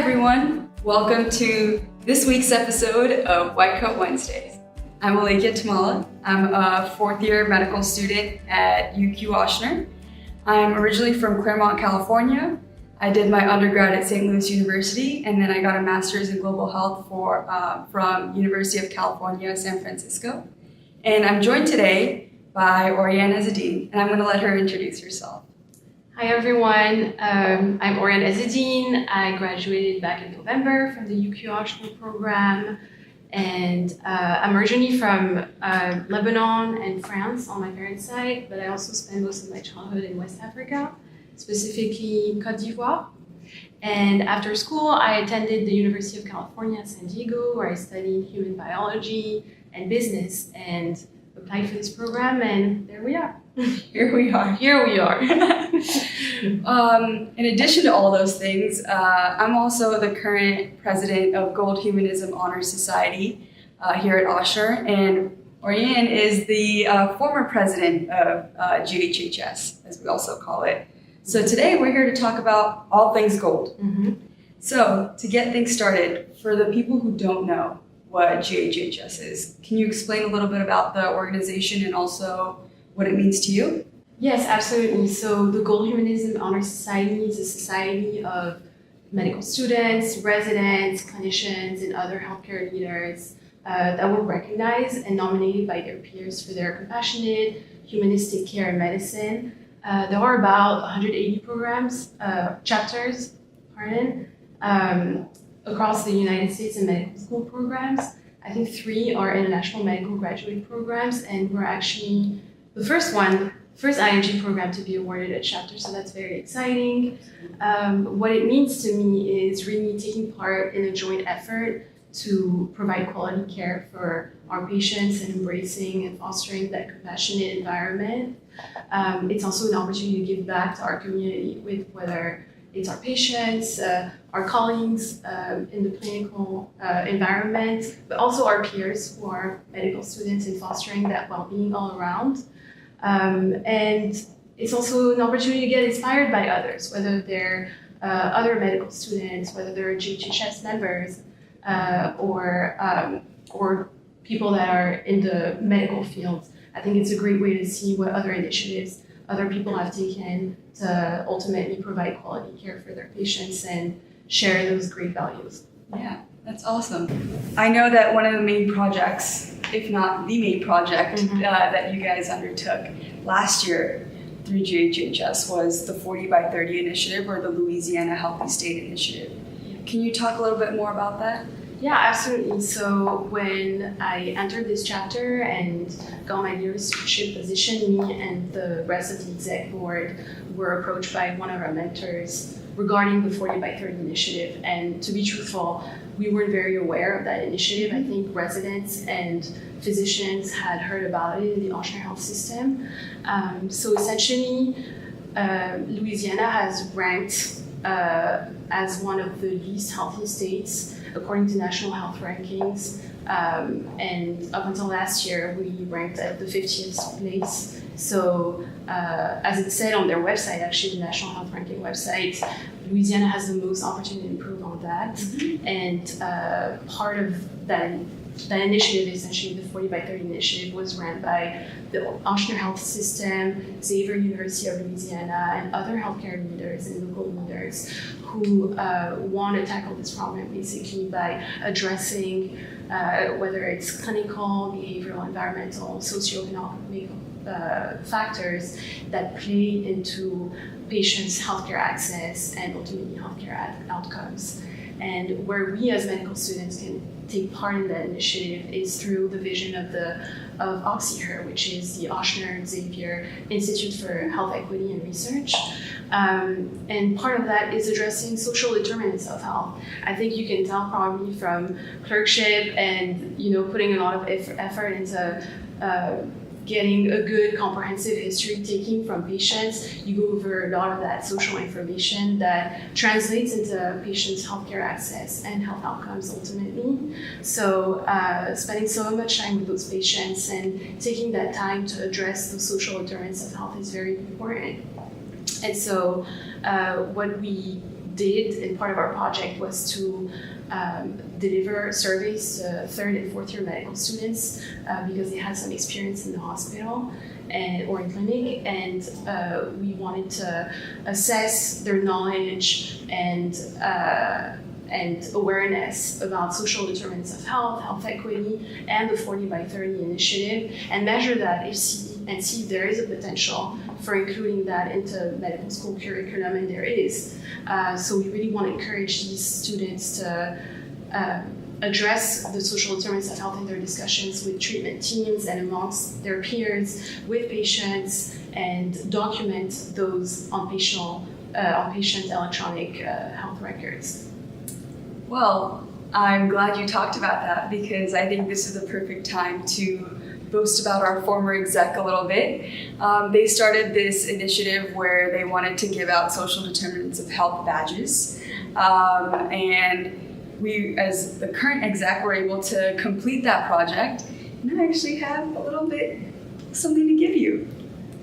everyone. Welcome to this week's episode of White Coat Wednesdays. I'm Alekya Tummala. I'm a fourth-year medical student at UQ-Ochsner. I'm originally from Claremont, California. I did my undergrad at St. Louis University, and then I got a master's in global health from University of California, San Francisco. And I'm joined today by Oriane Ezedine, and I'm going to let her introduce herself. Hi everyone, I'm Oriane Ezedine. I graduated back in November from the UQ-Ochsner program, and I'm originally from Lebanon and France on my parents' side, but I also spent most of my childhood in West Africa, specifically Côte d'Ivoire. And after school, I attended the University of California, San Diego, where I studied human biology and business, and applied for this program, and there we are. Here we are. In addition to all those things, I'm also the current president of Gold Humanism Honor Society here at Ochsner, and Oriane is the former president of GHHS, as we also call it. So today we're here to talk about all things gold. Mm-hmm. So to get things started, for the people who don't know what GHHS is, can you explain a little bit about the organization and also what it means to you? Yes, absolutely. So the Gold Humanism Honor Society is a society of medical students, residents, clinicians, and other healthcare leaders that were recognized and nominated by their peers for their compassionate, humanistic care in medicine. There are about 180 chapters, across the United States in medical school programs. I think 3 are international medical graduate programs, and we're actually the first IMG program to be awarded a chapter, so that's very exciting. What it means to me is really taking part in a joint effort to provide quality care for our patients and embracing and fostering that compassionate environment. It's also an opportunity to give back to our community with whether it's our patients, our colleagues in the clinical environment, but also our peers who are medical students in fostering that well-being all around. And it's also an opportunity to get inspired by others, whether they're other medical students, whether they're GHHS members, or people that are in the medical field. I think it's a great way to see what other initiatives other people have taken to ultimately provide quality care for their patients and share those great values. Yeah, that's awesome. I know that one of the main projects, if not the main project, that you guys undertook last year through GHHS was the 40 by 30 initiative, or the Louisiana Healthy State Initiative. Can you talk a little bit more about that? Yeah, absolutely. So when I entered this chapter and got my leadership position, me and the rest of the exec board were approached by one of our mentors regarding the 40 by 30 initiative. And to be truthful, we weren't very aware of that initiative. I think residents and physicians had heard about it in the Ochsner health system. So essentially, Louisiana has ranked as one of the least healthy states according to national health rankings. And up until last year, we ranked at the 50th place. So as it said on their website, actually the National Health Ranking website, Louisiana has the most opportunity to improve on that. And part of that initiative, essentially the 40 by 30 initiative, was ran by the Ochsner Health System, Xavier University of Louisiana, and other healthcare leaders and local leaders who want to tackle this problem basically by addressing whether it's clinical, behavioral, environmental, socioeconomic factors that play into patients' healthcare access and ultimately healthcare outcomes. And where we as medical students can take part in that initiative is through the vision of OxyHer, which is the Ochsner Xavier Institute for Health Equity and Research. And part of that is addressing social determinants of health. I think you can tell probably from clerkship and putting a lot of effort into getting a good comprehensive history taking from patients. You go over a lot of that social information that translates into patients' healthcare access and health outcomes ultimately. So spending so much time with those patients and taking that time to address the social determinants of health is very important. And so what we did, and part of our project was to deliver surveys to third and fourth year medical students because they had some experience in the hospital or in clinic, and we wanted to assess their knowledge and awareness about social determinants of health, health equity, and the 40 by 30 initiative, and measure that and see if there is a potential for including that into medical school curriculum, and there is. So we really want to encourage these students to address the social determinants of health in their discussions with treatment teams and amongst their peers, with patients, and document those on patient electronic health records. Well, I'm glad you talked about that, because I think this is the perfect time to boast about our former exec a little bit. They started this initiative where they wanted to give out social determinants of health badges. And we, as the current exec, were able to complete that project. And I actually have a little bit something to give you.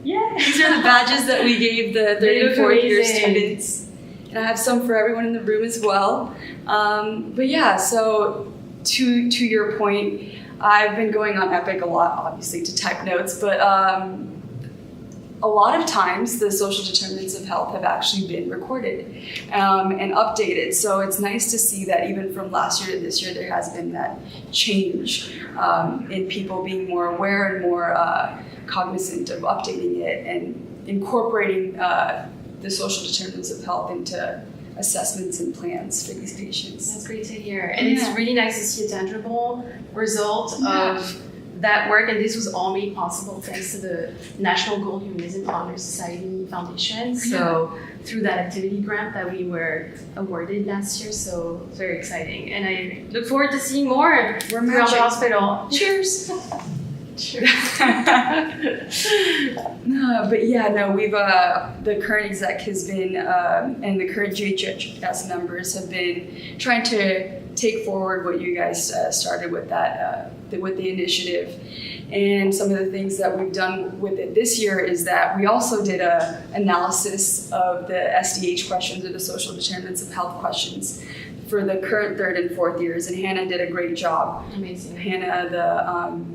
Yeah, these are the badges that we gave the third and fourth year students. And I have some for everyone in the room as well. But yeah, so to your point, I've been going on Epic a lot, obviously, to type notes, but a lot of times the social determinants of health have actually been recorded and updated. So it's nice to see that even from last year to this year, there has been that change in people being more aware and more cognizant of updating it and incorporating the social determinants of health into assessments and plans for these patients. That's great to hear. And it's really nice to see a tangible result of that work. And this was all made possible thanks to the National Gold Humanism Honor Society Foundation. So through that activity grant that we were awarded last year. So very exciting. And I look forward to seeing more throughout the hospital. Cheers. Sure. No, but yeah, no, we've the current exec has been and the current GHHS members have been trying to take forward what you guys started with that with the initiative. And some of the things that we've done with it this year is that we also did a analysis of the SDH questions, or the social determinants of health questions, for the current third and fourth years. And Hannah did a great job. Amazing. Hannah, the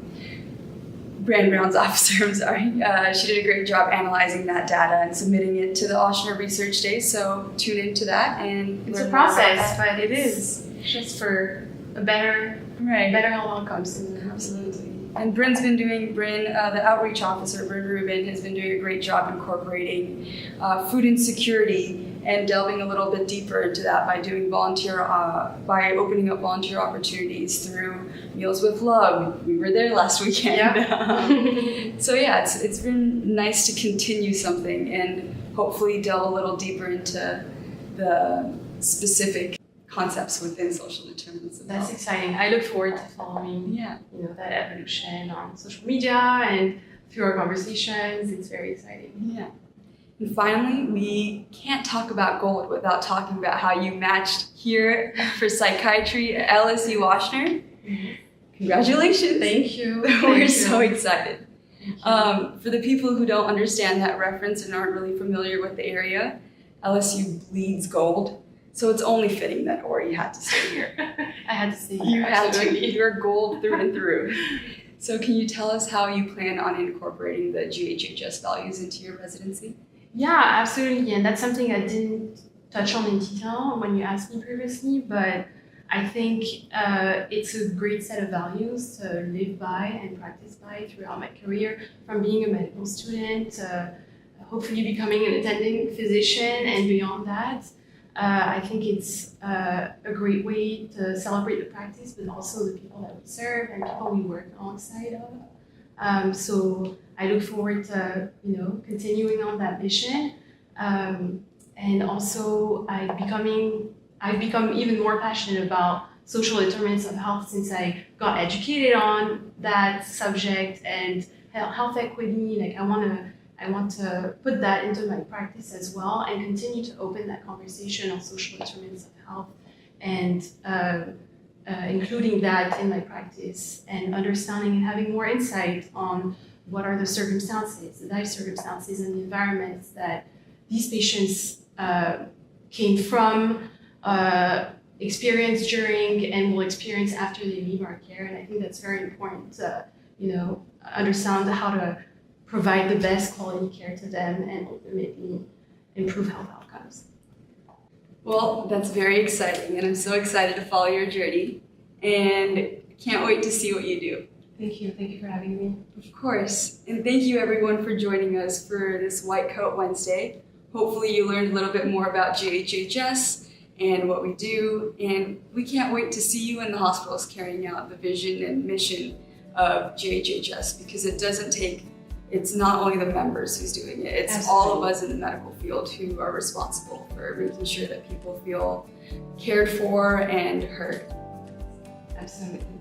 Brand Grounds officer, I'm sorry. She did a great job analyzing that data and submitting it to the Ochsner Research Day, so tune into that. And it's a process, but it is just for a better health outcomes. Absolutely. And Bryn's been doing, the outreach officer, Bryn Rubin, has been doing a great job incorporating food insecurity and delving a little bit deeper into that by doing by opening up volunteer opportunities through Meals with Love. We were there last weekend. Yeah. So yeah, it's been nice to continue something and hopefully delve a little deeper into the specific concepts within social determinants of health. That's exciting. I look forward to following that evolution on social media and through our conversations. It's very exciting. Yeah. And finally, we can't talk about Gold without talking about how you matched here for psychiatry at LSU Ochsner. Mm-hmm. Congratulations. Thank you. We're so excited. For the people who don't understand that reference and aren't really familiar with the area, LSU bleeds gold. So it's only fitting that Ori had to stay here. I had to stay here. You had to. You're gold through and through. So can you tell us how you plan on incorporating the GHHS values into your residency? Yeah, absolutely. And that's something I didn't touch on in detail when you asked me previously, but I think it's a great set of values to live by and practice by throughout my career, from being a medical student to hopefully becoming an attending physician and beyond that. I think it's a great way to celebrate the practice, but also the people that we serve and people we work alongside of. So I look forward to continuing on that mission, and also I've become even more passionate about social determinants of health since I got educated on that subject and health equity. Like I want to put that into my practice as well and continue to open that conversation on social determinants of health and including that in my practice and understanding and having more insight on what are the circumstances, the life circumstances and the environments that these patients came from, experience during, and will experience after they leave our care. And I think that's very important to, understand how to provide the best quality care to them and ultimately improve health outcomes. Well, that's very exciting, and I'm so excited to follow your journey, and can't wait to see what you do. Thank you. Thank you for having me. Of course, and thank you everyone for joining us for this White Coat Wednesday. Hopefully you learned a little bit more about GHHS and what we do, and we can't wait to see you in the hospitals carrying out the vision and mission of GHHS, because it's not only the members who's doing it, it's Absolutely. all of us in the medical field who are responsible for making sure that people feel cared for and heard. Absolutely.